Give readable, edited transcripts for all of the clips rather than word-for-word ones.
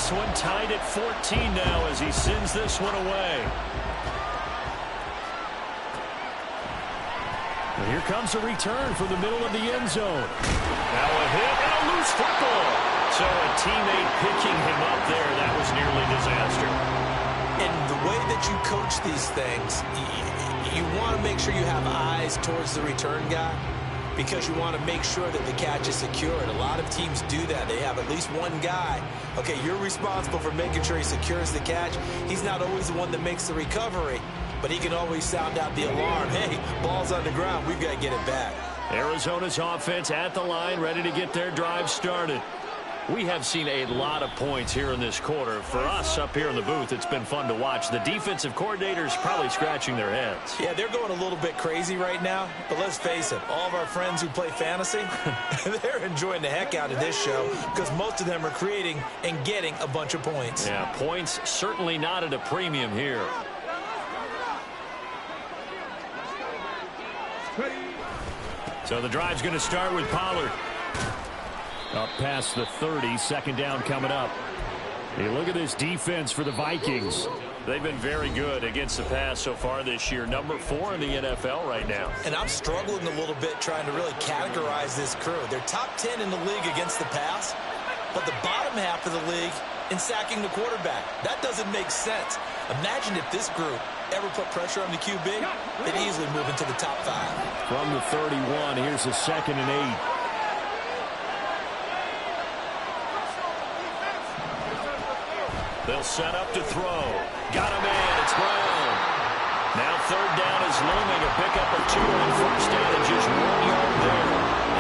this one tied at 14 now as he sends this one away. And here comes a return from the middle of the end zone. Now a hit and a loose football. So a teammate picking him up there, that was nearly disaster. And the way that you coach these things, you want to make sure you have eyes towards the return guy because you want to make sure that the catch is secured. A lot of teams do that. They have at least one guy. Okay, you're responsible for making sure he secures the catch. He's not always the one that makes the recovery, but he can always sound out the alarm. Hey, ball's on the ground. We've got to get it back. Arizona's offense at the line, ready to get their drive started. We have seen a lot of points here in this quarter. For us up here in the booth, it's been fun to watch. The defensive coordinators probably scratching their heads. Yeah, they're going a little bit crazy right now. But let's face it, all of our friends who play fantasy, they're enjoying the heck out of this show because most of them are creating and getting a bunch of points. Yeah, points certainly not at a premium here. So the drive's going to start with Pollard. Up past the 30, second down coming up. Hey, look at this defense for the Vikings. They've been very good against the pass so far this year. Number 4 in the NFL right now. And I'm struggling a little bit trying to really categorize this crew. They're top 10 in the league against the pass, but the bottom half of the league in sacking the quarterback. That doesn't make sense. Imagine if this group ever put pressure on the QB, they'd easily move into the top 5. From the 31, here's a 2nd and 8. They'll set up to throw. Got him in. It's Brown. Now third down is looming. A pickup of 2 on first down and just 1 yard there.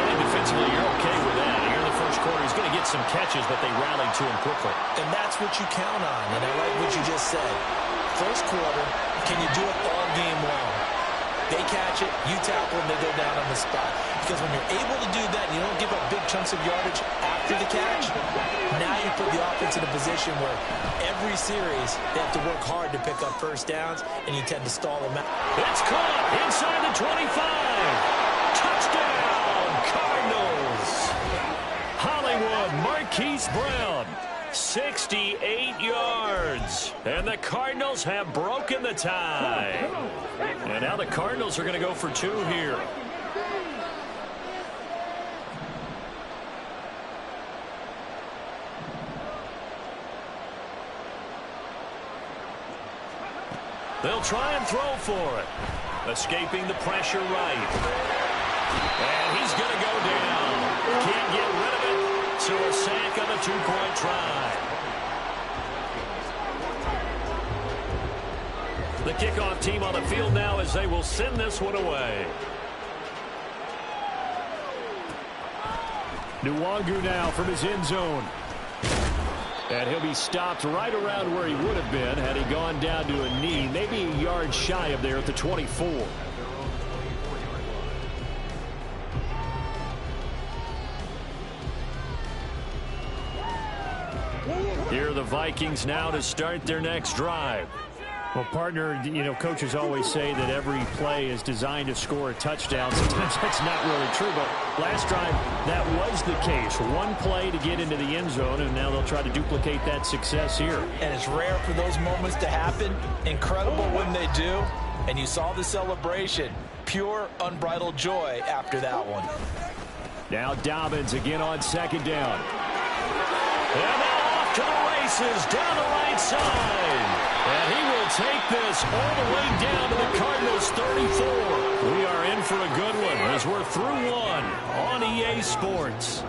And defensively, you're okay with that. Here in the first quarter, he's going to get some catches, but they rallied to him quickly. And that's what you count on. And I like what you just said. First quarter, can you do it all game long? They catch it, you tackle them, they go down on the spot. Because when you're able to do that and you don't give up big chunks of yardage after the catch, now you put the offense in a position where every series they have to work hard to pick up first downs, and you tend to stall them out. It's caught inside the 25. Touchdown, Cardinals. Hollywood Marquise Brown. 68 yards. And the Cardinals have broken the tie. And now the Cardinals are going to go for 2 here. They'll try and throw for it. Escaping the pressure right. And he's going to go down. Can't get rid of it. So a sack on a 2-point try. The kickoff team on the field now as they will send this one away. Nwangu now from his end zone. And he'll be stopped right around where he would have been had he gone down to a knee, maybe a yard shy of there at the 24. Here are the Vikings now to start their next drive. Well, partner, you know, coaches always say that every play is designed to score a touchdown. Sometimes that's not really true, but last drive, that was the case. One play to get into the end zone, and now they'll try to duplicate that success here. And it's rare for those moments to happen. Incredible when they do. And you saw the celebration. Pure, unbridled joy after that one. Now Dobbins again on second down. And now off to the races down the right side. And he will take this all the way down to the Cardinals' 34. We are in for a good one as we're through one on EA Sports.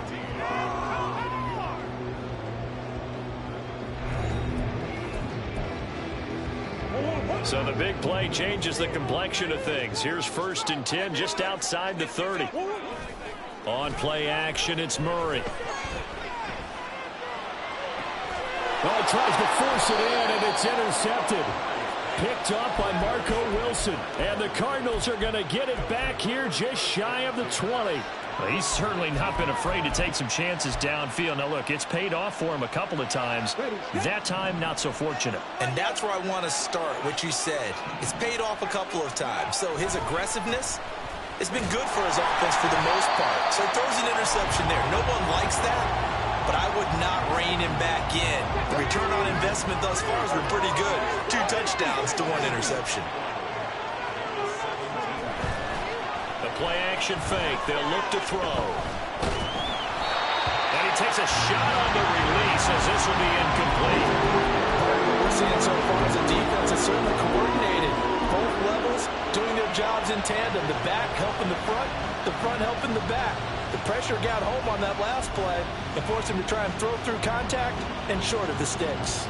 So the big play changes the complexion of things. Here's 1st and 10 just outside the 30. On play action, it's Murray. Well, he tries to force it in, and it's intercepted. Picked up by Marco Wilson. And the Cardinals are going to get it back here just shy of the 20. Well, he's certainly not been afraid to take some chances downfield. Now, look, it's paid off for him a couple of times. That time, not so fortunate. And that's where I want to start, what you said. It's paid off a couple of times. So his aggressiveness has been good for his offense for the most part. So he throws an interception there. No one likes that. But but I would not rein him back in. The return on investment thus far has been pretty good. 2 touchdowns to 1 interception. The play action fake. They'll look to throw. And he takes a shot on the release as this will be incomplete. What we're seeing so far is the defense is certainly coordinated. Both levels doing their jobs in tandem. The back helping the front helping the back. The pressure got home on that last play and forced him to try and throw through contact and short of the sticks.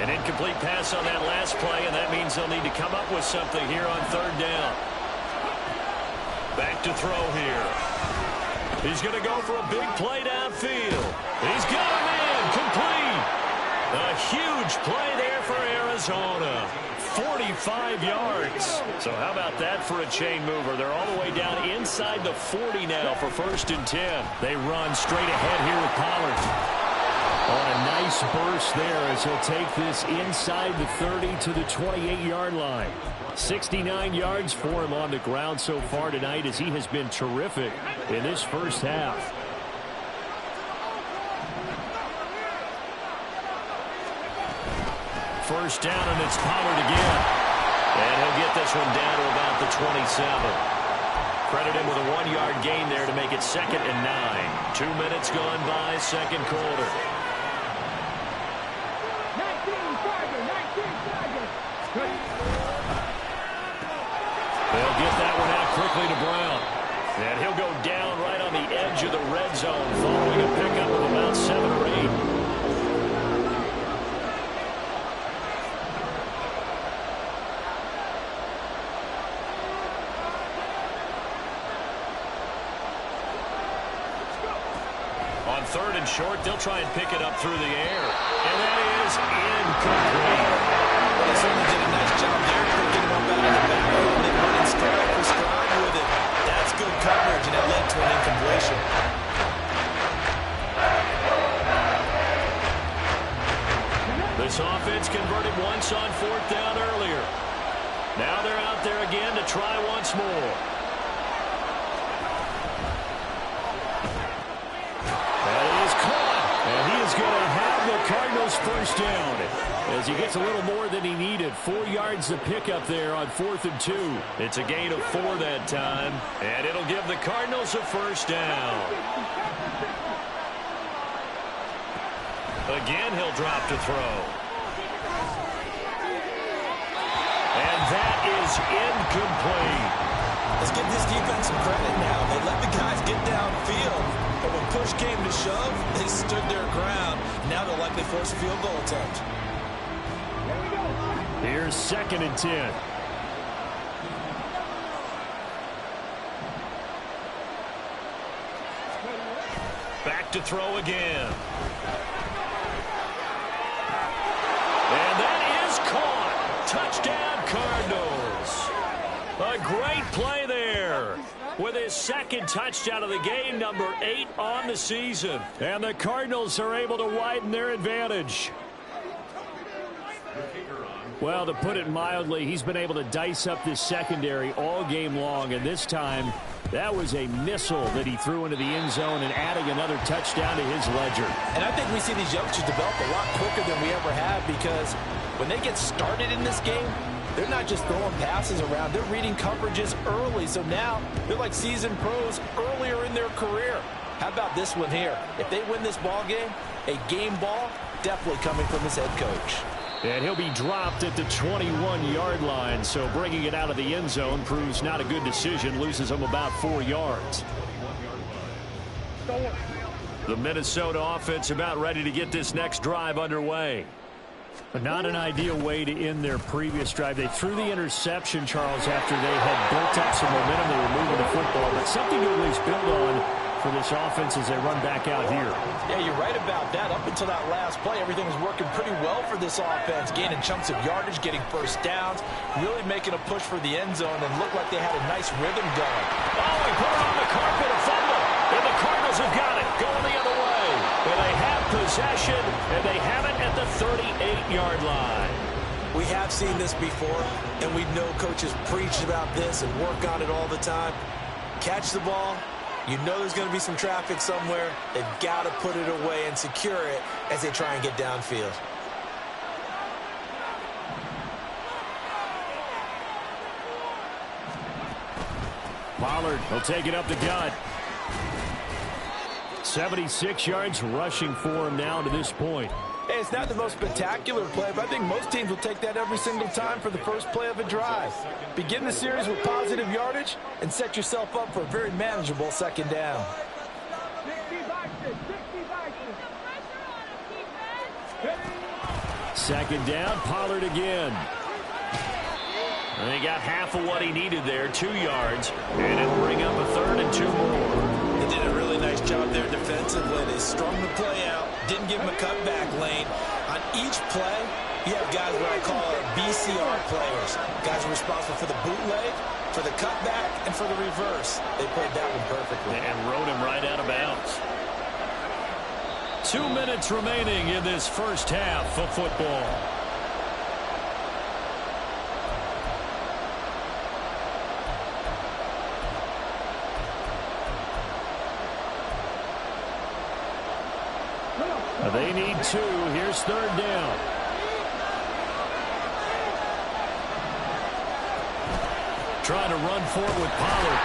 An incomplete pass on that last play, and that means they'll need to come up with something here on 3rd down. Back to throw here. He's going to go for a big play downfield. He's got him in. Complete. A huge play there for Arizona. 45 yards. So how about that for a chain mover? They're all the way down inside the 40 now for 1st and 10. They run straight ahead here with Pollard. On a nice burst there as he'll take this inside the 30 to the 28-yard line. 69 yards for him on the ground so far tonight as he has been terrific in this first half. First down, and it's Pollard again. And he'll get this one down to about the 27. Credit him with a 1-yard gain there to make it 2nd and 9. 2 minutes gone by, 2nd quarter. They'll get that one out quickly to Brown. And he'll go down right on the edge of the red zone following a pickup of about 7 or 8. On 3rd and short, they'll try and pick it up through the air. And that is incomplete. They certainly did a nice job there picking him up out of the backfield. They went in stride for stride with it. That's good coverage, and it led to an incompletion. This offense converted once on 4th down earlier. Now they're out there again to try once more. Is going to have the Cardinals first down as he gets a little more than he needed. 4 yards to pick up there on 4th and 2. It's a gain of 4 that time, and it'll give the Cardinals a first down. Again, he'll drop to throw. And that is incomplete. Let's give this defense some credit now. They let the guys get downfield. But when push came to shove, they stood their ground. Now they'll likely force a field goal attempt. Here's 2nd and 10. Back to throw again. And that is caught. Touchdown, Cardinals. A great play there. With his 2nd touchdown of the game, number 8 on the season. And the Cardinals are able to widen their advantage. Well, to put it mildly, he's been able to dice up this secondary all game long. And this time, that was a missile that he threw into the end zone and adding another touchdown to his ledger. And I think we see these youngsters develop a lot quicker than we ever have because when they get started in this game, they're not just throwing passes around. They're reading coverages early. So now they're like seasoned pros earlier in their career. How about this one here? If they win this ball game, a game ball definitely coming from his head coach. And he'll be dropped at the 21-yard line. So bringing it out of the end zone proves not a good decision. Loses him about 4 yards. The Minnesota offense about ready to get this next drive underway. But not an ideal way to end their previous drive. They threw the interception, Charles, after they had built up some momentum. They were moving the football, but something to at least build on for this offense as they run back out here. Yeah, you're right about that. Up until that last play, everything was working pretty well for this offense. Gaining chunks of yardage, getting first downs, really making a push for the end zone, and looked like they had a nice rhythm going. Oh, he put it on the carpet, a fumble, and the Cardinals have got it, going the other way. And they have possession, and they have it at the 38-yard line. We have seen this before, and we know coaches preach about this and work on it all the time. Catch the ball. You know there's going to be some traffic somewhere. They've got to put it away and secure it as they try and get downfield. Pollard will take it up the gut. 76 yards rushing for him now to this point. Hey, it's not the most spectacular play, but I think most teams will take that every single time for the first play of a drive. Begin the series with positive yardage and set yourself up for a very manageable second down. Second down, Pollard again. And he got half of what he needed there, 2 yards, and it'll bring up a 3rd and 2 more. They did a really nice job there defensively. They strung the play out, didn't give him a cutback lane. On each play, you have guys what I call BCR players. Guys are responsible for the bootleg, for the cutback, and for the reverse. They played that one perfectly. And rode him right out of bounds. 2 minutes remaining in this first half of football. They need 2. Here's 3rd down. Trying to run forward with Pollard.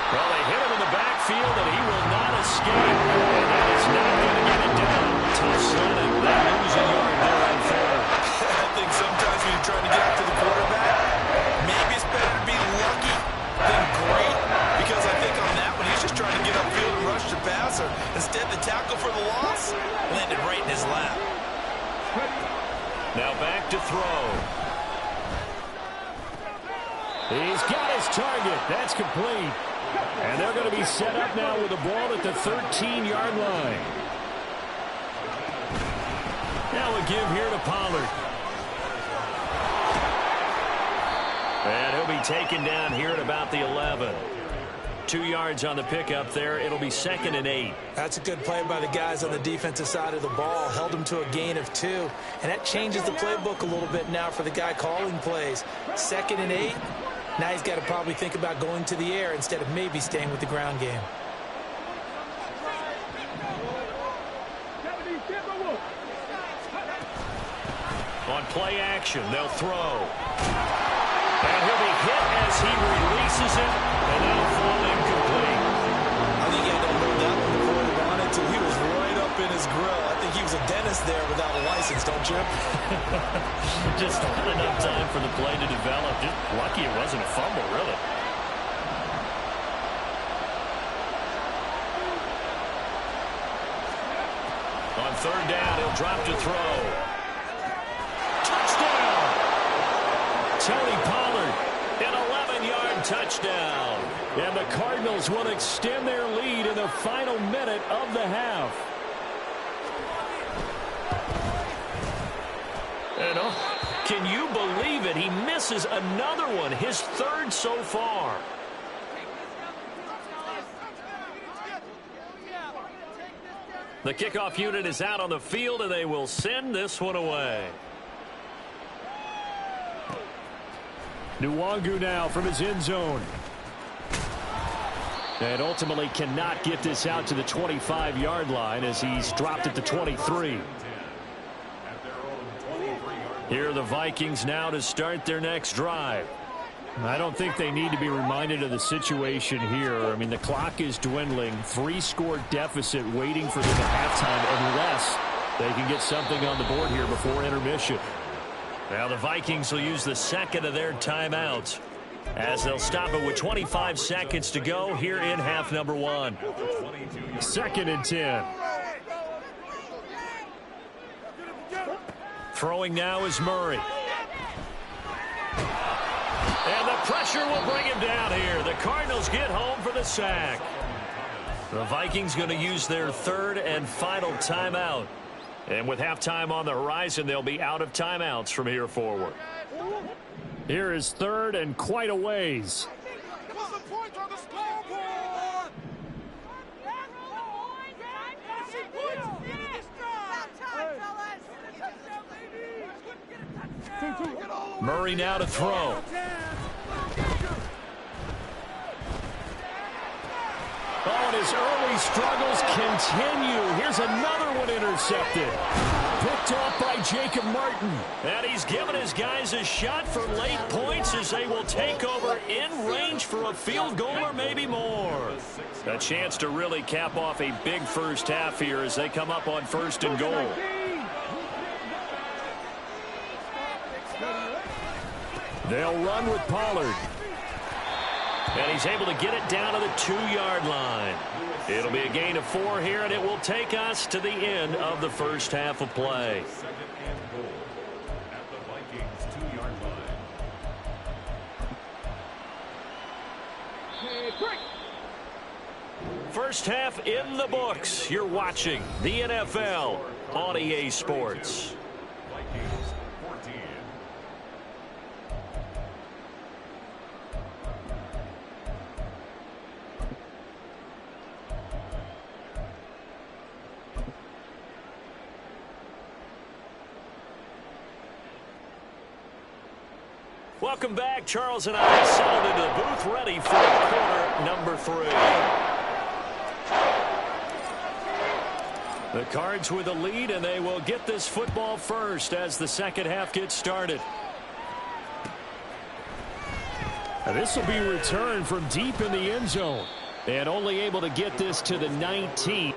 Well, they hit him in the backfield, and he will not escape. And that is not going to get it down. Tough sledding. They lose a yard there on 3rd. I think sometimes when you're trying to get after the quarterback, maybe it's better to be lucky than great. Because I think on that one, he's just trying to get upfield and rush the passer. Instead, the tackle for the loss landed right in his lap. Now back to throw. He's got his target. That's complete. And they're going to be set up now with the ball at the 13-yard line. Now a give here to Pollard. And he'll be taken down here at about the 11. 2 yards on the pickup there. It'll be 2nd and 8. That's a good play by the guys on the defensive side of the ball. Held him to a gain of 2. And that changes the playbook a little bit now for the guy calling plays. 2nd and 8. Now he's got to probably think about going to the air instead of maybe staying with the ground game. On play action, they'll throw. And he'll be hit as he releases it, and that'll fall incomplete. I think he had to hold that one before he wanted to. He was right up in his grill. I think he was a dentist there without a license, don't you? Just not enough time for the play to develop. Just lucky it wasn't a fumble, really. On 3rd down, he'll drop to throw. Touchdown! Tony Pollard, an 11-yard touchdown. And the Cardinals will extend their lead in the final minute of the half. And can you believe it? He misses another one, his 3rd so far. The kickoff unit is out on the field, and they will send this one away. Nwangu now from his end zone. And ultimately cannot get this out to the 25-yard line as he's dropped at the 23. Here are the Vikings now to start their next drive. I don't think they need to be reminded of the situation here. I mean, the clock is dwindling. 3-score deficit waiting for them at halftime unless they can get something on the board here before intermission. Now the Vikings will use the 2nd of their timeouts as they'll stop it with 25 seconds to go here in half number 1. 2nd and 10. Throwing now is Murray. And the pressure will bring him down here. The Cardinals get home for the sack. The Vikings going to use their 3rd and final timeout. And with halftime on the horizon, they'll be out of timeouts from here forward. Here is 3rd and quite a ways. Murray now to throw. Oh, and his early struggles continue. Here's another one intercepted. Picked off by Jacob Martin. And he's given his guys a shot for late points as they will take over in range for a field goal or maybe more. A chance to really cap off a big first half here as they come up on 1st and goal. They'll run with Pollard. And he's able to get it down to the 2-yard line. It'll be a gain of 4 here, and it will take us to the end of the first half of play. First half in the books. You're watching the NFL on EA Sports. Welcome back. Charles and I settled into the booth ready for quarter number 3. The Cards with a lead, and they will get this football first as the second half gets started. And this will be returned from deep in the end zone, and only able to get this to the 19.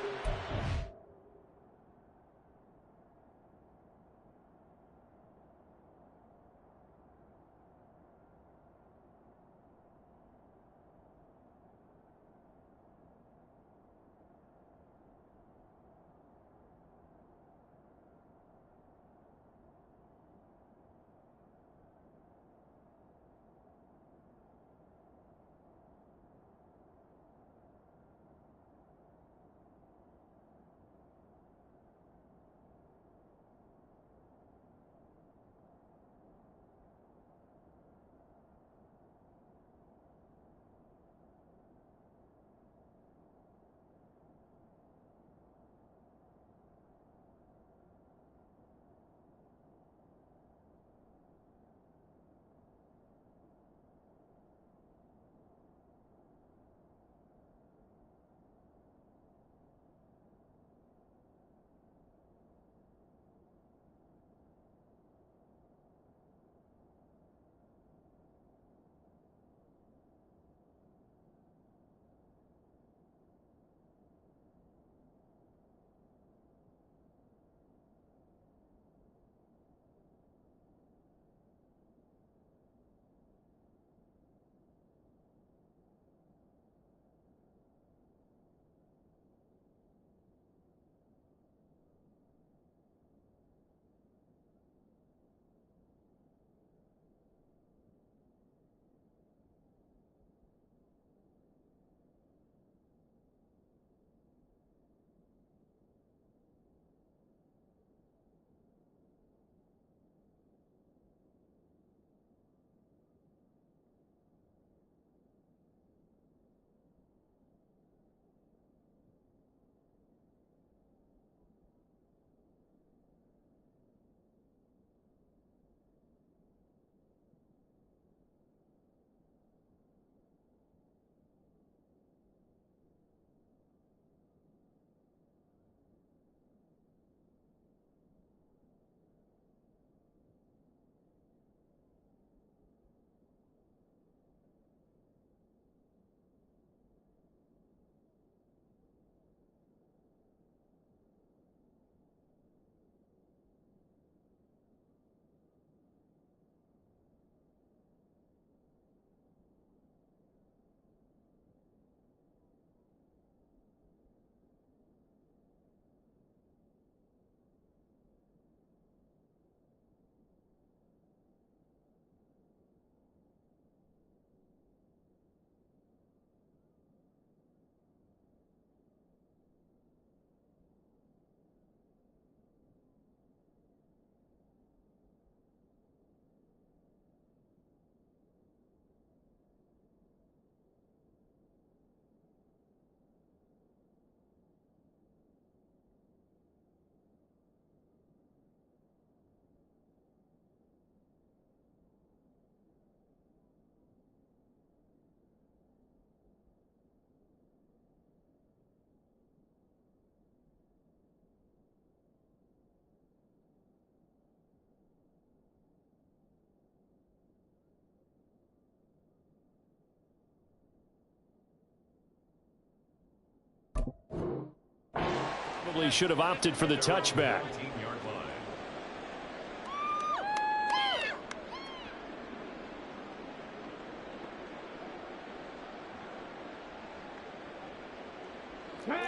Probably should have opted for the touchback.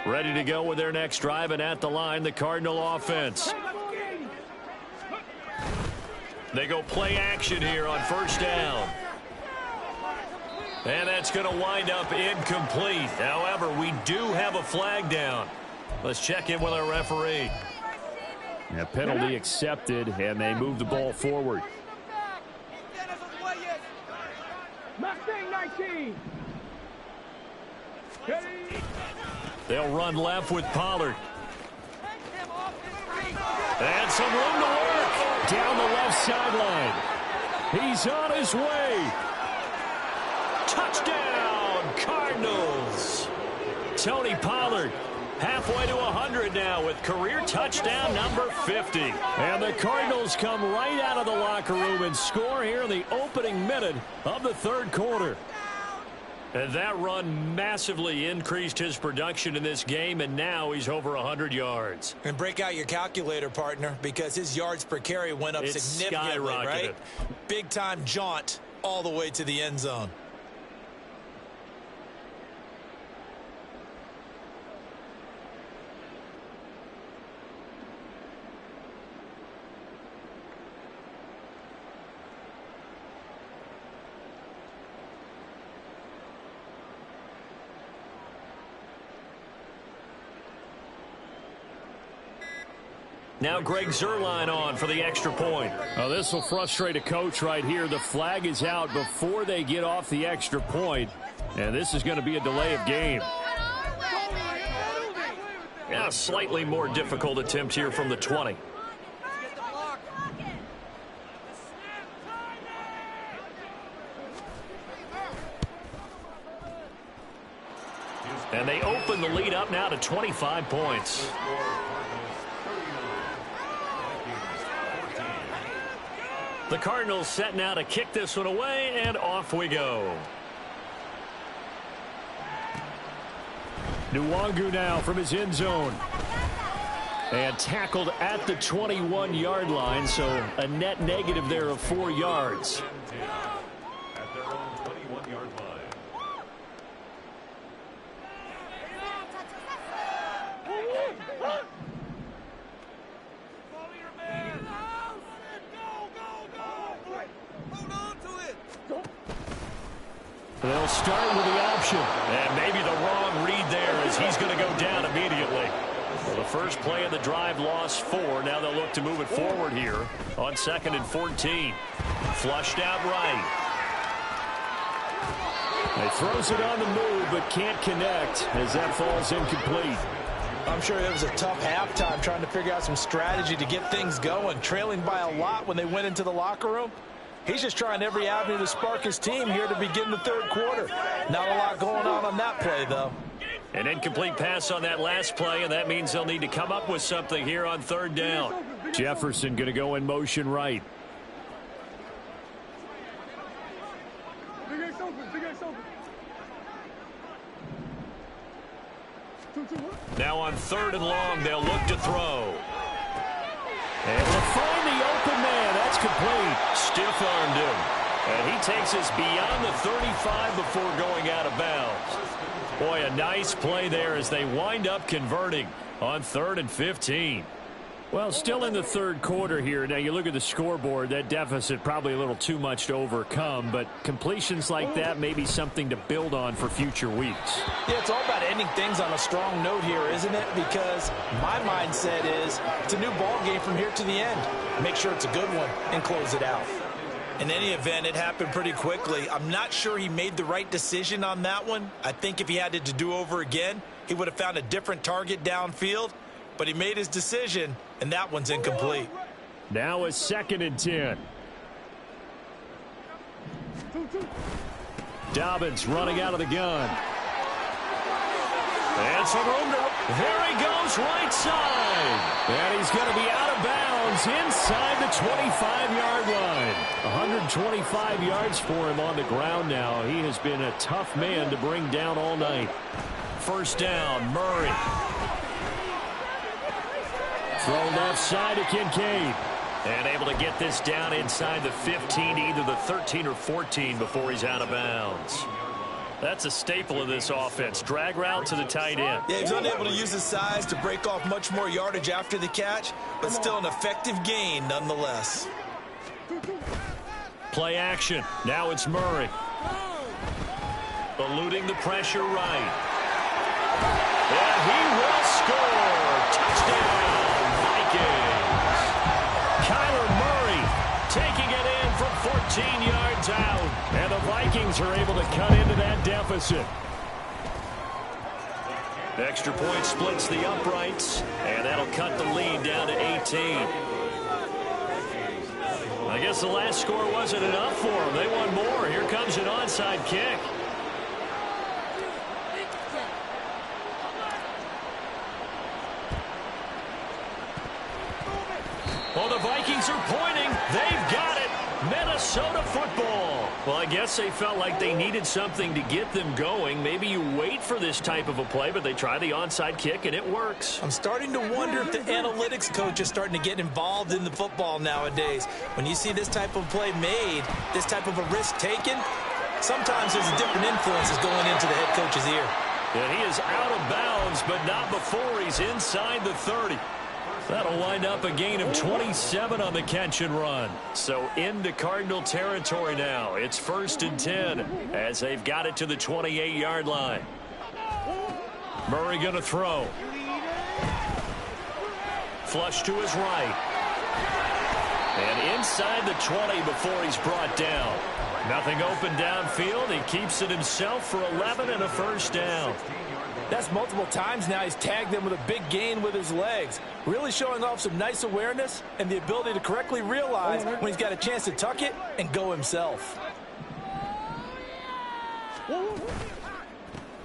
Ready to go with their next drive, and at the line, the Cardinal offense. They go play action here on first down. And that's going to wind up incomplete. However, we do have a flag down. Let's check in with our referee. A penalty accepted, and they move the ball forward. Mustang 19. They'll run left with Pollard. And some room to work down the left sideline. He's on his way. Touchdown, Cardinals. Tony Pollard halfway to 100 now with career touchdown number 50. And the Cardinals come right out of the locker room and score here in the opening minute of the third quarter. And that run massively increased his production in this game, and now he's over 100 yards. And break out your calculator, partner, because his yards per carry went up significantly, right? Big-time jaunt all the way to the end zone. Now Greg Zuerlein on for the extra point. Well, this will frustrate a coach right here. The flag is out before they get off the extra point, and this is going to be a delay of game. Yeah, slightly more difficult attempt here from the 20. And they open the lead up now to 25 points. The Cardinals set now to kick this one away, and off we go. Nwangu now from his end zone. And tackled at the 21-yard line, so a net negative there of 4 yards. At their own 21-yard line. They'll start with the option. And maybe the wrong read there as he's going to go down immediately. Well, the first play of the drive lost 4. Now they'll look to move it forward here on 2nd and 14. Flushed out right. He throws it on the move but can't connect as that falls incomplete. I'm sure it was a tough halftime trying to figure out some strategy to get things going, trailing by a lot when they went into the locker room. He's just trying every avenue to spark his team here to begin the third quarter. Not a lot going on that play, though. An incomplete pass on that last play, and that means they'll need to come up with something here on third down. Jefferson going to go in motion right. Now on 3rd and long, they'll look to throw. And to find the open man, that's complete. Stiff-armed him. And he takes us beyond the 35 before going out of bounds. Boy, a nice play there as they wind up converting on 3rd and 15. Well, still in the third quarter here. Now, you look at the scoreboard, that deficit probably a little too much to overcome, but completions like that may be something to build on for future weeks. Yeah, it's all about ending things on a strong note here, isn't it? Because my mindset is it's a new ball game from here to the end. Make sure it's a good one and close it out. In any event, it happened pretty quickly. I'm not sure he made the right decision on that one. I think if he had to do over again, he would have found a different target downfield. But he made his decision, and that one's incomplete. Now a 2nd and 10. Dobbins running out of the gun. And some room to... There he goes, right side. And he's going to be out of bounds inside the 25-yard line. 125 yards for him on the ground now. He has been a tough man to bring down all night. First down, Murray. Throw left side to Kincaid. And able to get this down inside the 15, either the 13 or 14 before he's out of bounds. That's a staple of this offense. Drag route to the tight end. Yeah, he's unable to use his size to break off much more yardage after the catch, but still an effective gain nonetheless. Play action. Now it's Murray. Eluding the pressure right. And he will score. Touchdown, Vikings. Kyler Murray taking it in from 14 yards out. And the Vikings are able to cut into that deficit. Extra point splits the uprights, and that'll cut the lead down to 18. I guess the last score wasn't enough for them. They want more. Here comes an onside kick. Well, the Vikings are pointing. They've got it. Minnesota football. Well, I guess they felt like they needed something to get them going. Maybe you wait for this type of a play, but they try the onside kick, and it works. I'm starting to wonder if the analytics coach is starting to get involved in the football nowadays. When you see this type of play made, this type of a risk taken, sometimes there's a different influences going into the head coach's ear. And he is out of bounds, but not before he's inside the 30. That'll wind up a gain of 27 on the catch and run. So into Cardinal territory now. It's 1st and 10 as they've got it to the 28-yard line. Murray going to throw. Flush to his right. And inside the 20 before he's brought down. Nothing open downfield. He keeps it himself for 11 and a first down. That's multiple times now he's tagged them with a big gain with his legs. Really showing off some nice awareness and the ability to correctly realize when he's got a chance to tuck it and go himself.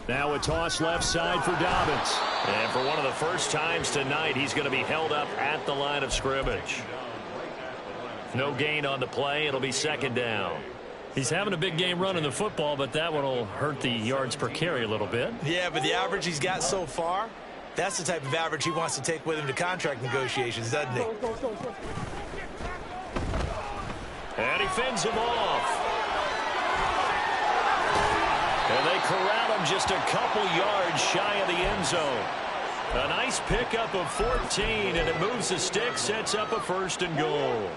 Now a toss left side for Dobbins. And for one of the first times tonight, he's going to be held up at the line of scrimmage. No gain on the play. It'll be 2nd down. He's having a big game running the football, but that one will hurt the yards per carry a little bit. Yeah, but the average he's got so far, that's the type of average he wants to take with him to contract negotiations, doesn't he? And he fends him off. And they corral him just a couple yards shy of the end zone. A nice pickup of 14, and it moves the stick, sets up a 1st and goal.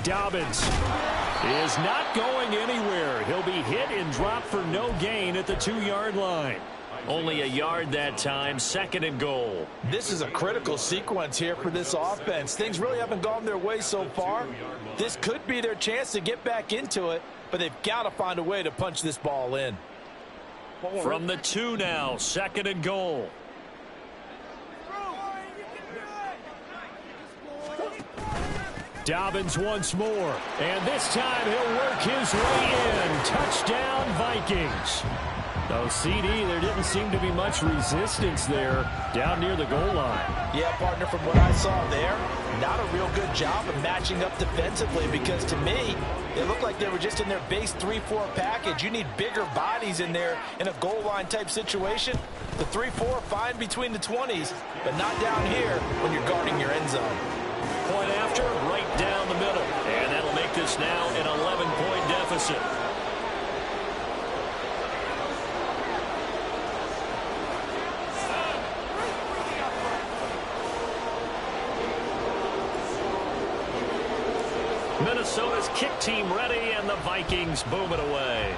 Dobbins is not going anywhere. He'll be hit and dropped for no gain at the 2-yard line. Only a yard that time, 2nd and goal. This is a critical sequence here for this offense. Things really haven't gone their way so far. This could be their chance to get back into it, but they've got to find a way to punch this ball in. From the 2 now, 2nd and goal. Dobbins once more, and this time he'll work his way in. Touchdown, Vikings. No, CD, there didn't seem to be much resistance there down near the goal line. Yeah, partner, from what I saw there, not a real good job of matching up defensively, because to me, it looked like they were just in their base 3-4 package. You need bigger bodies in there in a goal line type situation. The 3-4 fine between the 20s, but not down here when you're guarding your end zone. Point after, right down the middle. And that'll make this now an 11-point deficit. Minnesota's kick team ready, and the Vikings boom it away.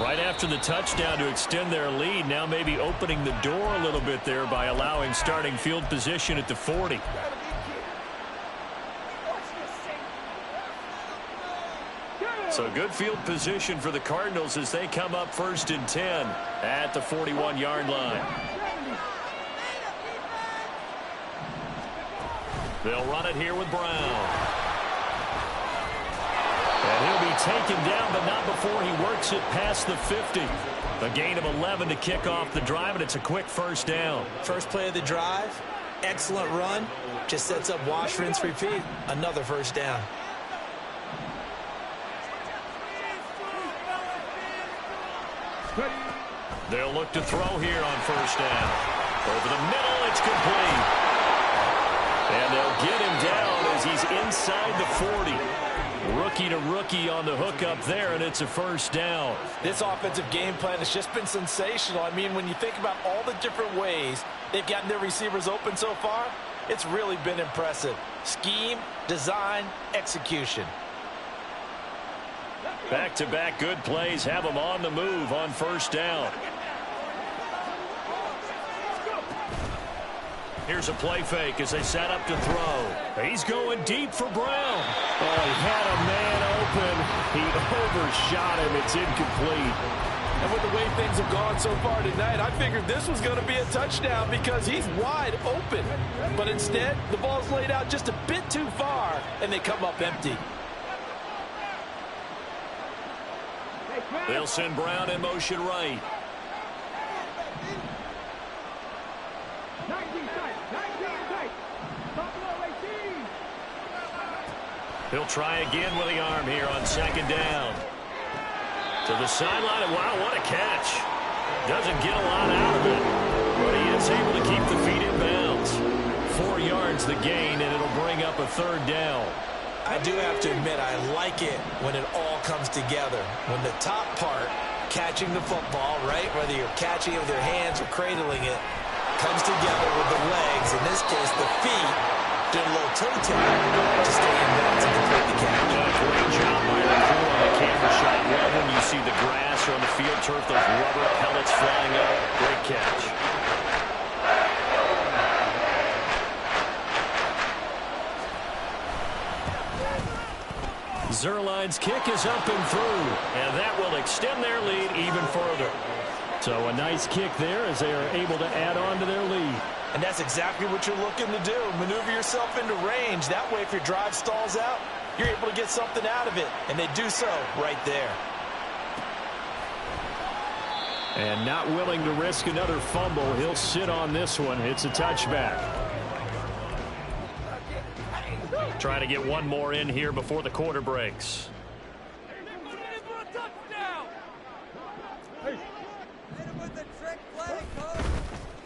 Right after the touchdown to extend their lead, now maybe opening the door a little bit there by allowing starting field position at the 40. So good field position for the Cardinals as they come up 1st and 10 at the 41-yard line. They'll run it here with Brown. And he'll be taken down, but not before he works it past the 50. A gain of 11 to kick off the drive, and it's a quick 1st down. First play of the drive, excellent run. Just sets up wash, rinse, repeat. Another first down. They'll look to throw here on first down. Over the middle, it's complete. And they'll get him down as he's inside the 40. Rookie to rookie on the hook up there, and it's a first down. This offensive game plan has just been sensational. I mean, when you think about all the different ways they've gotten their receivers open so far, it's really been impressive. Scheme, design, execution. Back-to-back good plays have him on the move on first down. Here's a play fake as they set up to throw. He's going deep for Brown. Oh, he had a man open. He overshot him. It's incomplete. And with the way things have gone so far tonight, I figured this was going to be a touchdown because he's wide open. But instead, the ball's laid out just a bit too far, and they come up empty. They'll send Brown in motion right. He'll try again with the arm here on second down. To the sideline, and wow, what a catch. Doesn't get a lot out of it, but he is able to keep the feet in bounds. 4 yards the gain, and it'll bring up a third down. I do have to admit, I like it when it all comes together. When the top part, catching the football, right, whether you're catching it with your hands or cradling it, comes together with the legs, in this case the feet, do a little toe tap to stay in bounds and complete the catch. Great job by the crew on the camera shot. Well, when you see the grass or on the field turf, those rubber pellets flying up. Great catch. Zerline's kick is up and through, and that will extend their lead even further. So a nice kick there as they are able to add on to their lead. And that's exactly what you're looking to do. Maneuver yourself into range. That way, if your drive stalls out, you're able to get something out of it. And they do so right there. And not willing to risk another fumble, he'll sit on this one. It's a touchback. Trying to get one more in here before the quarter breaks.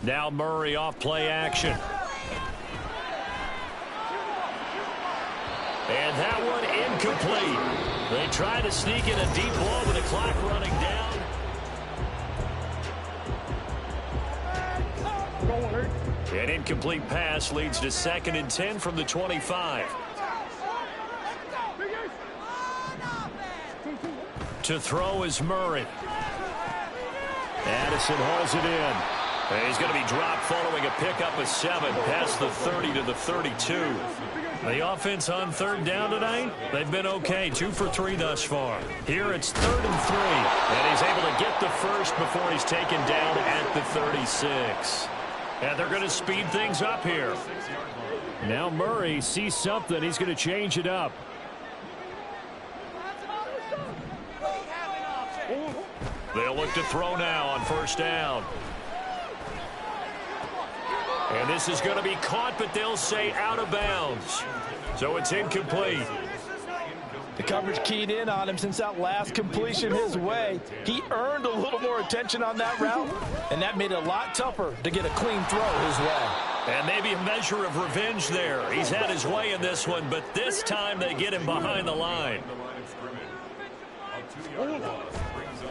Now Murray off play action. And that one incomplete. They try to sneak in a deep ball with the clock running down. An incomplete pass leads to 2nd and 10 from the 25. To throw is Murray. Addison hauls it in. And he's going to be dropped following a pickup of 7 past the 30 to the 32. The offense on third down tonight, they've been okay. 2 for 3 thus far. Here it's 3rd and 3. And he's able to get the first before he's taken down at the 36. And they're going to speed things up here. Now Murray sees something. He's going to change it up. They'll look to throw now on first down. And this is going to be caught, but they'll say out of bounds. So it's incomplete. The coverage keyed in on him since that last completion his way. He earned a little more attention on that route, and that made it a lot tougher to get a clean throw his way. And maybe a measure of revenge there. He's had his way in this one, but this time they get him behind the line.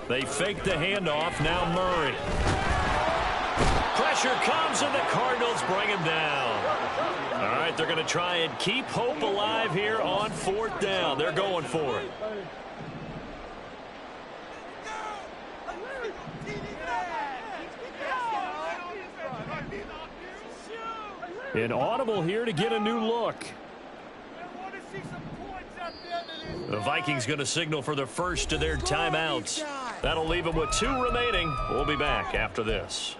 They fake the handoff. Now Murray. Pressure comes, and the Cardinals bring him down. All right, they're going to try and keep hope alive here on 4th down. They're going for it. An audible here to get a new look. The Vikings going to signal for the first of their timeouts. That'll leave them with 2 remaining. We'll be back after this.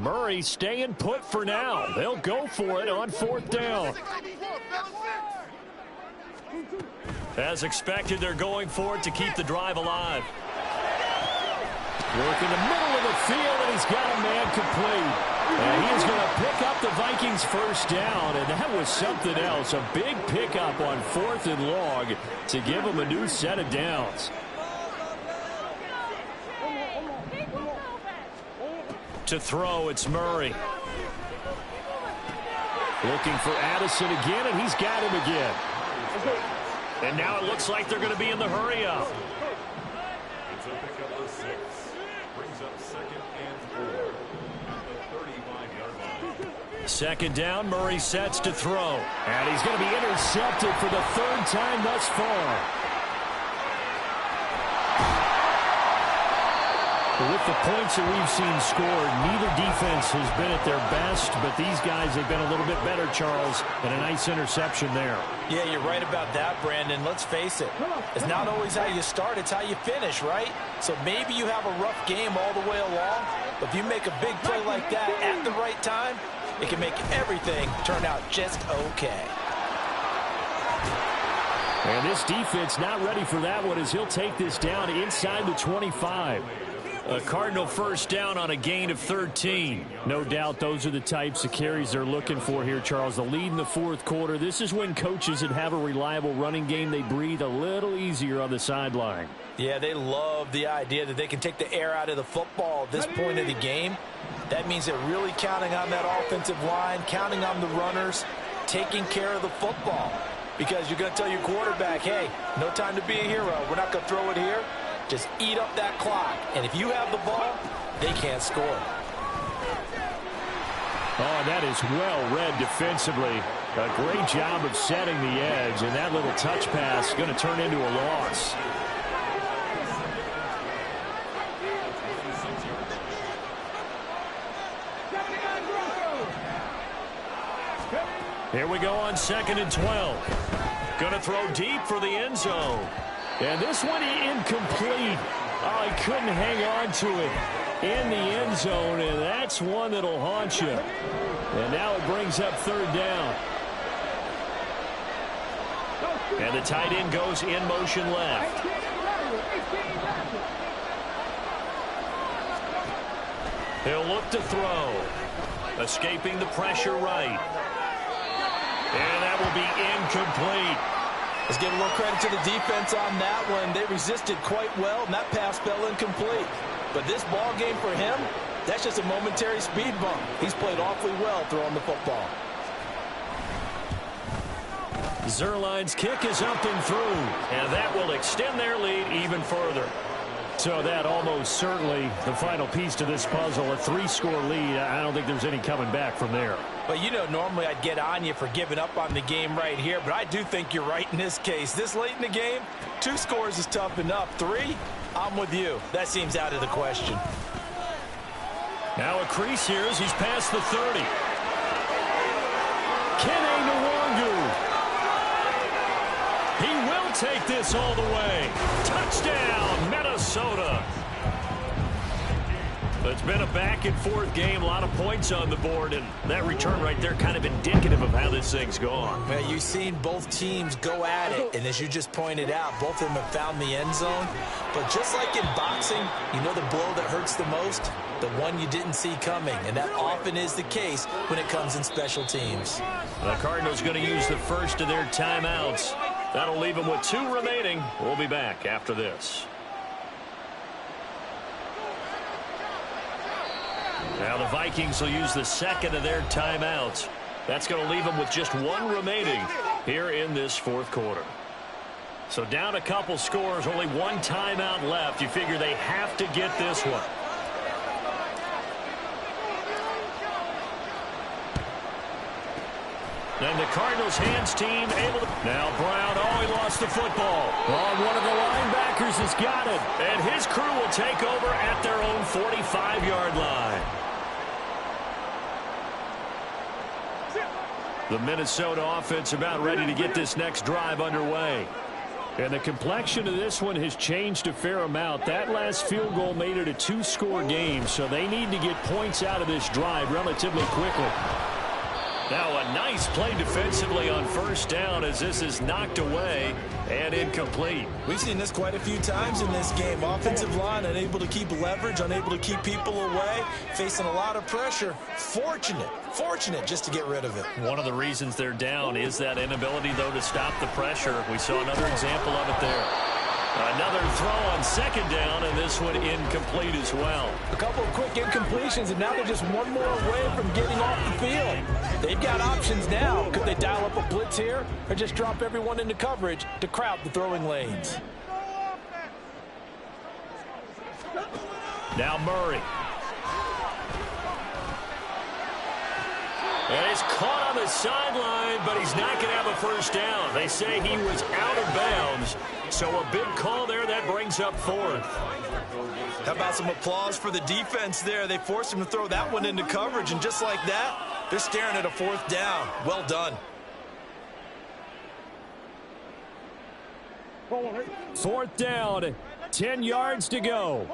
Murray staying put for now. They'll go for it on 4th down. As expected, they're going for it to keep the drive alive. Work in the middle of the field, and he's got a man complete. And he is going to pick up the Vikings first down, and that was something else. A big pickup on 4th and long to give them a new set of downs. To throw, it's Murray. Looking for Addison again, and he's got him again. And now it looks like they're going to be in the hurry-up. It's a pickup of 6. Brings up 2nd and 4 at the 35-yard line. 2nd down, Murray sets to throw. And he's going to be intercepted for the 3rd time thus far. With the points that we've seen scored, neither defense has been at their best, but these guys have been a little bit better, Charles, and a nice interception there. Yeah, you're right about that, Brandon. Let's face it. It's not always how you start, it's how you finish, right? So maybe you have a rough game all the way along, but if you make a big play like that at the right time, it can make everything turn out just okay. And this defense not ready for that one as he'll take this down inside the 25. A Cardinal first down on a gain of 13. No doubt those are the types of carries they're looking for here, Charles. The lead in the 4th quarter. This is when coaches that have a reliable running game, they breathe a little easier on the sideline. Yeah, they love the idea that they can take the air out of the football at this point of the game. That means they're really counting on that offensive line, counting on the runners, taking care of the football. Because you're going to tell your quarterback, hey, no time to be a hero. We're not going to throw it here. Just eat up that clock. And if you have the ball, they can't score. Oh, that is well read defensively. A great job of setting the edge. And that little touch pass is going to turn into a loss. Here we go on 2nd and 12. Going to throw deep for the end zone. And this one incomplete. Oh, he couldn't hang on to it in the end zone, and that's one that'll haunt you. And now it brings up 3rd down. And the tight end goes in motion left. He'll look to throw. Escaping the pressure right. And that will be incomplete. Let's give a little credit to the defense on that one. They resisted quite well, and that pass fell incomplete. But this ball game for him, that's just a momentary speed bump. He's played awfully well throwing the football. Zerline's kick is up and through, and that will extend their lead even further. So that almost certainly the final piece to this puzzle, a 3-score lead. I don't think there's any coming back from there. But, you know, normally I'd get on you for giving up on the game right here, but I do think you're right in this case. This late in the game, 2 scores is tough enough. 3, I'm with you. That seems out of the question. Now a crease here as he's past the 30. Kene Nwangu. He will take this all the way. Touchdown, Minnesota. It's been a back-and-forth game, a lot of points on the board, and that return right there kind of indicative of how this thing's gone. Well, you've seen both teams go at it, and as you just pointed out, both of them have found the end zone. But just like in boxing, you know the blow that hurts the most? The one you didn't see coming, and that often is the case when it comes in special teams. The Cardinals going to use the first of their timeouts. That'll leave them with 2 remaining. We'll be back after this. Now the Vikings will use the second of their timeouts. That's going to leave them with just 1 remaining here in this 4th quarter. So down a couple scores, only 1 timeout left. You figure they have to get this one. And the Cardinals hands team able to... Now Brown, oh, he lost the football. Oh, one of the linebackers has got it. And his crew will take over at their own 45-yard line. The Minnesota offense about ready to get this next drive underway. And the complexion of this one has changed a fair amount. That last field goal made it a 2-score game, so they need to get points out of this drive relatively quickly. Now a nice play defensively on first down as this is knocked away and incomplete. We've seen this quite a few times in this game. Offensive line unable to keep leverage, unable to keep people away, facing a lot of pressure. Fortunate just to get rid of it. One of the reasons they're down is that inability, though, to stop the pressure. We saw another example of it there. Another throw on second down, and this one incomplete as well. A couple of quick incompletions, and now they're just one more away from getting off the field. They've got options now. Could they dial up a blitz here or just drop everyone into coverage to crowd the throwing lanes? Now Murray. And he's caught on the sideline, but he's not going to have a first down. They say he was out of bounds, so a big call there that brings up fourth. How about some applause for the defense there? They forced him to throw that one into coverage, and just like that, they're staring at a fourth down. Well done. Fourth down, 10 yards to go.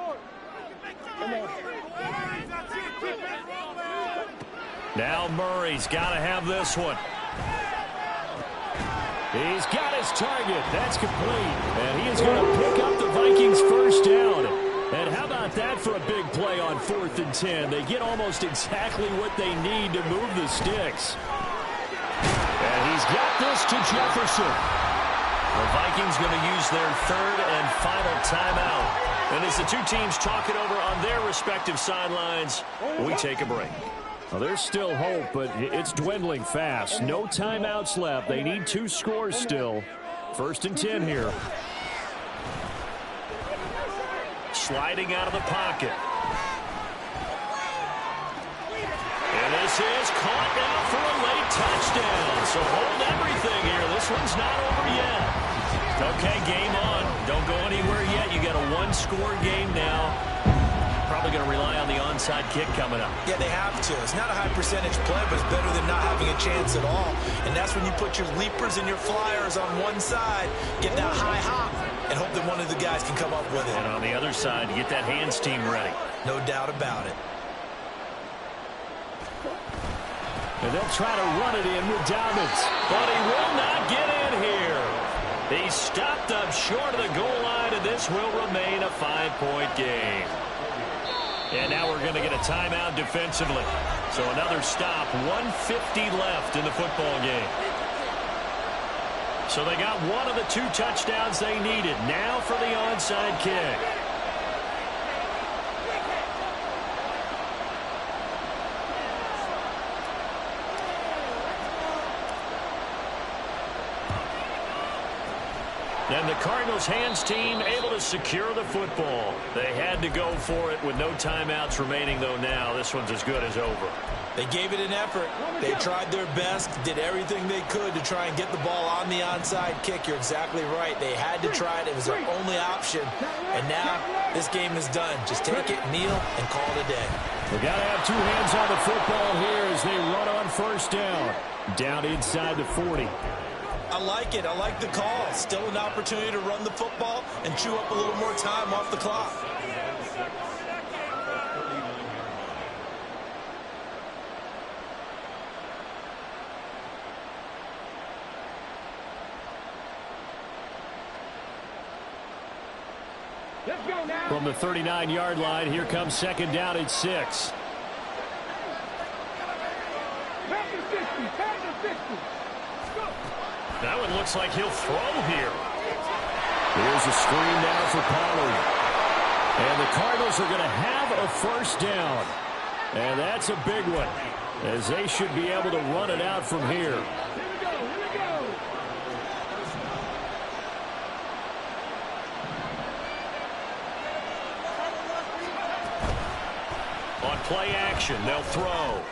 Now Murray's got to have this one. He's got his target. That's complete. And he is going to pick up the Vikings first down. And how about that for a big play on 4th and 10? They get almost exactly what they need to move the sticks. And he's got this to Jefferson. The Vikings going to use their third and final timeout. And as the two teams talk it over on their respective sidelines, we take a break. Well, there's still hope, but it's dwindling fast. No timeouts left. They need 2 scores still. 1st and 10 here. Sliding out of the pocket. And this is caught now for a late touchdown. So hold everything here. This one's not over yet. Okay, game on. Don't go anywhere yet. You got a 1-score game now. Probably going to rely on the onside kick coming up. Yeah, they have to. It's not a high percentage play, but it's better than not having a chance at all. And that's when you put your leapers and your flyers on one side, get that high hop, and hope that one of the guys can come up with it. And on the other side, get that hands team ready. No doubt about it. And they'll try to run it in with Dobbins. But he will not get in here. He stopped up short of the goal line, and this will remain a 5-point game. And now we're going to get a timeout defensively. So another stop, 1:50 left in the football game. So they got one of the 2 touchdowns they needed. Now for the onside kick. And the Cardinals hands team able to secure the football. They had to go for it with no timeouts remaining, though now this one's as good as over. They gave it an effort. They tried their best, did everything they could to try and get the ball on the onside kick. You're exactly right. They had to try it. It was their only option. And now this game is done. Just take it, kneel, and call it a day. They got to have 2 hands on the football here as they run on first down. Down inside the 40. I like it. I like the call. Still an opportunity to run the football and chew up a little more time off the clock. Let's go now. From the 39-yard line, here comes second down at 6. Pass the 50. Pass the 50. Go. That one looks like he'll throw here. Here's a screen now for Pollard. And the Cardinals are going to have a first down. And that's a big one, as they should be able to run it out from here. Here we go. Here we go. On play action, they'll throw.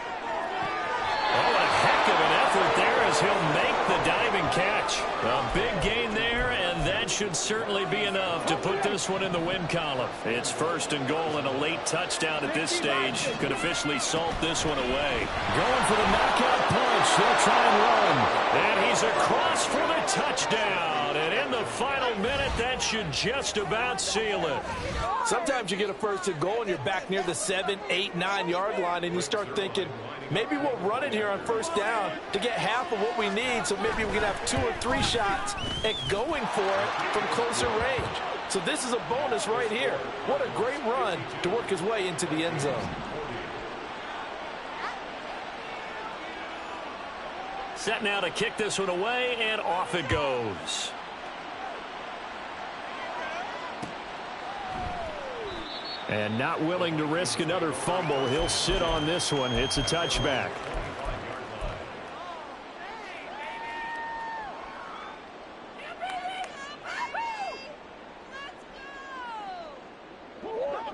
Oh, a heck of an effort there as he'll make the diving catch. A big gain there, and And that should certainly be enough to put this one in the win column. It's 1st and goal, and a late touchdown at this stage could officially salt this one away. Going for the knockout punch. He'll try and run. And he's across for the touchdown. And in the final minute, that should just about seal it. Sometimes you get a 1st and goal and you're back near the 7, 8, 9-yard line, and you start thinking, maybe we'll run it here on 1st down to get half of what we need, so maybe we can have 2 or 3 shots at going for it from closer range. So this is a bonus right here. What a great run to work his way into the end zone. Set now to kick this one away, and off it goes. And not willing to risk another fumble, he'll sit on this one. It's a touchback.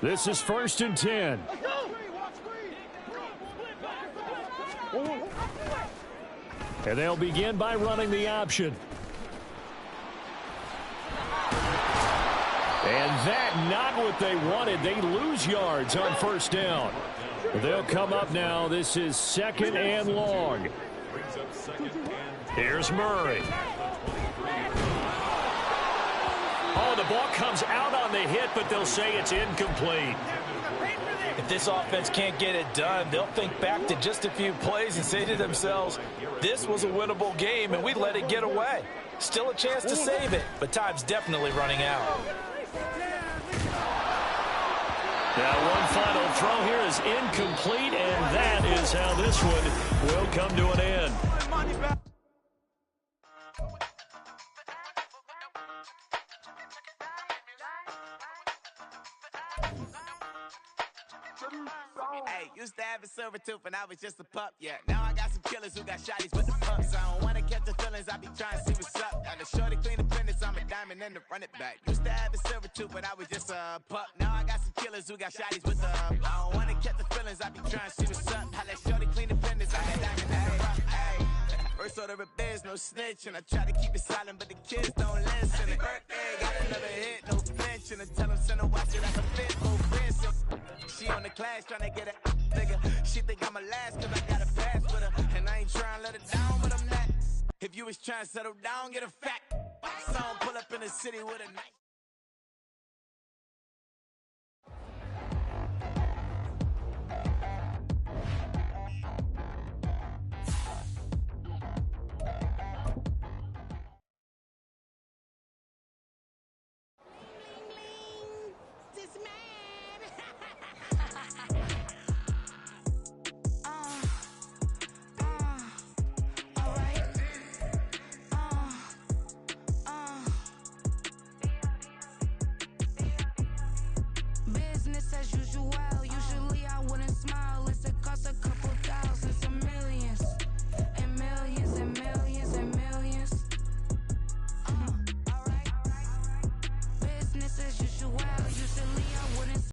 This is 1st and 10. And they'll begin by running the option. And that, not what they wanted. They lose yards on 1st down. They'll come up now. This is 2nd and long. Here's Murray. Oh, the ball comes out on the hit, but they'll say it's incomplete. If this offense can't get it done, they'll think back to just a few plays and say to themselves, this was a winnable game, and we let it get away. Still a chance to save it, but time's definitely running out. Now one final throw here is incomplete, and that is how this one will come to an end. Hey, used to have a silver tooth when I was just a pup, yeah. Now I got some killers who got shotties with the pups. I don't wanna catch the feelings, I be trying to see what's up. Got the shorty clean the fitness, I'm a diamond and to run it back. Used to have a silver tooth when I was just a pup. Now I got some killers who got shotties with the I don't wanna catch the feelings, I be trying to see what's up. I let shorty clean the fitness, I'm a diamond and to run it back. First order of biz, no snitch, and I try to keep it silent, but the kids don't listen. And birthday, got another hit, no flinch, and I tell them send her watch it, that's a fit, no fence. She on the class trying to get it nigga. She think I'm a last cause I got a pass with her. And I ain't trying to let her down, but I'm not. If you was trying to settle down, get a fact. Song pull up in the city with a knife.